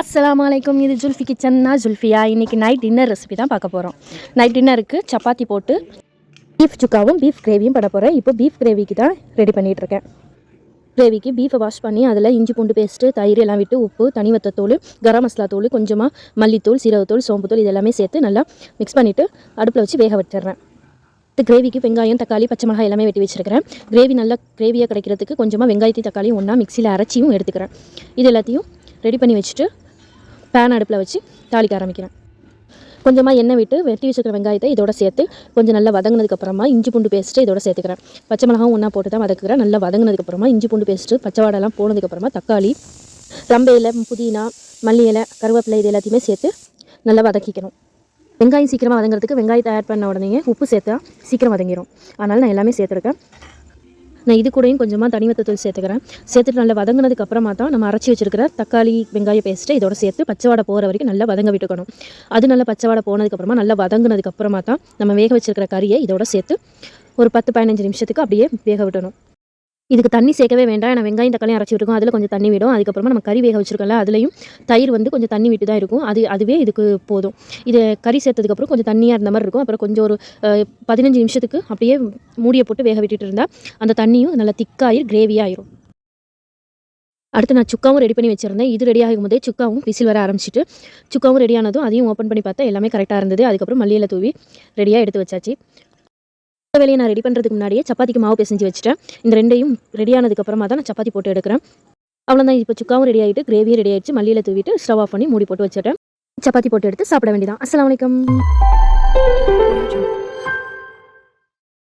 அஸ்ஸலாமு அலைக்கும். இது ஜுல்ஃபி கிச்சன். நான் ஜுல்ஃபியா. இன்றைக்கி நைட் டின்னர் ரெசிபி தான் பார்க்க போகிறோம். நைட் டின்னருக்கு சப்பாத்தி போட்டு பீஃப் சுக்காவும் பீஃப் கிரேவியும் பண்ண போகிறேன். இப்போ பீஃப் கிரேவிக்கு தான் ரெடி பண்ணிகிட்ருக்கேன். கிரேவிக்கு பீஃபை வாஷ் பண்ணி அதில் இஞ்சி பூண்டு பேஸ்ட்டு, தயிர் எல்லாம் விட்டு, உப்பு, தனி வத்தத்தூள், கரம் மசாலா தூள், கொஞ்சமாக மல்லித்தூள், சீரகத்தூள், சோம்புத்தூள் இதெல்லாமே சேர்த்து நல்லா மிக்ஸ் பண்ணிவிட்டு அடுப்பில் வச்சு வேக வச்சிடுறேன். கிரேவிக்கு வெங்காயம், தக்காளி, பச்சை மிளகாய் எல்லாமே வெட்டி வச்சுருக்கிறேன். கிரேவி நல்லா கிரேவியாக கிடைக்கிறதுக்கு கொஞ்சமாக வெங்காயத்தையும் தக்காளியும் ஒன்றா மிக்சியில் அரைச்சியும் எடுத்துக்கிறேன். இது எல்லாத்தையும் ரெடி பண்ணி வச்சுட்டு பேன் அடுப்பில் வச்சு தாளிக்க ஆரம்பிக்கிறேன். கொஞ்சமாக எண்ணெய் விட்டு வெட்டி வச்சுக்கிற வெங்காயத்தை இதோட சேர்த்து கொஞ்சம் நல்லா வதங்கினதுக்கப்புறமா இஞ்சி பூண்டு பேஸ்ட்டு இதோட சேர்த்துக்கிறேன். பச்சை மிளகாவும் ஒன்றா போட்டு தான் வதக்குறேன். நல்லா வதங்கினதுக்கப்புறமா இஞ்சி பூண்டு பேஸ்ட்டு பச்சை வாடெல்லாம் போனதுக்கப்புறமா தக்காளி, ரம்பை இலை, புதினா, மல்லி இலை, கருவேப்பிலை இது எல்லாத்தையுமே சேர்த்து நல்லா வதக்கிக்கணும். வெங்காயம் சீக்கிரமாக வதங்கிறதுக்கு வெங்காயத்தை ஆட் பண்ண உடனே உப்பு சேர்த்தா சீக்கிரம் வதங்கிடும். அதனால் நான் எல்லாமே சேர்த்துருக்கேன். நான் இது கூடயும் கொஞ்சமாக தனி வத்தத்தூள் சேர்த்துக்கிறேன். சேர்த்துட்டு நல்லா வதங்கினதுக்கு அப்புறமா தான் நம்ம அரைச்சி வச்சிருக்கிற தக்காளி வெங்காய பேஸ்ட்டு இதோட சேர்த்து பச்சை வாடை போகிற வரைக்கும் நல்லா வதங்க விட்டுக்கணும். அது நல்லா பச்சை வாடை போனதுக்கப்புறமா நல்லா வதங்கினதுக்கப்புறமா தான் நம்ம வேக வச்சிருக்கிற கறியை இதோட சேர்த்து ஒரு 10-15 நிமிஷத்துக்கு அப்படியே வேக விடணும். இதுக்கு தண்ணி சேர்க்கவே வேண்டாம். ஏன்னா வெங்காயம் தக்காளியும் அரைச்சி விட்டுருக்கோம், அதில் கொஞ்சம் தண்ணி விடும். அதுக்கப்புறமா நம்ம கறி வேக வச்சிருக்கோம்ல, அதுலேயும் தயிர் கொஞ்சம் தண்ணி விட்டு தான் இருக்கும். அதுவே இதுக்கு போதும். இது கறி சேர்த்ததுக்கப்புறம் கொஞ்சம் தண்ணியாக இருந்த மாதிரி இருக்கும். அப்புறம் கொஞ்சம் ஒரு 15 நிமிஷத்துக்கு அப்படியே மூடியை போட்டு வேக விட்டுட்டு இருந்தால் அந்த தண்ணியும் நல்லா திக்காயிரும், கிரேவியாகிரும். அடுத்து நான் சுக்காவும் ரெடி பண்ணி வச்சுருந்தேன். இது ரெடி ஆகும் போதே சுக்காவும் விசில் வர ஆரம்பிச்சிட்டு சுக்காவும் ரெடி ஆனதும் அதையும் ஓப்பன் பண்ணி பார்த்தா எல்லாமே கரெக்டாக இருந்தது. அதுக்கப்புறம் மல்லியில தூவி ரெடியாக எடுத்து வச்சாச்சு. வேலையை நான் ரெடி பண்ணுறதுக்கு முன்னாடியே சப்பாத்திக்கு மாவு பிசைஞ்சு வச்சுட்டேன். இந்த ரெண்டையும் ரெடி ஆனதுக்கப்புறமா தான் நான் சப்பாத்தி போட்டு எடுக்கிறேன். அவ்வளோதான். இப்போ சுக்காவும் ரெடி ஆகிட்டு கிரேவியும் ரெடி ஆகிடுச்சு. மல்லியில் தூவிட்டு ஸ்டவ் ஆஃப் பண்ணி மூடி போட்டு வச்சுட்டேன். சப்பாத்தி போட்டு எடுத்து சாப்பிட வேண்டியதான். அஸ்ஸலாமு அலைக்கும்.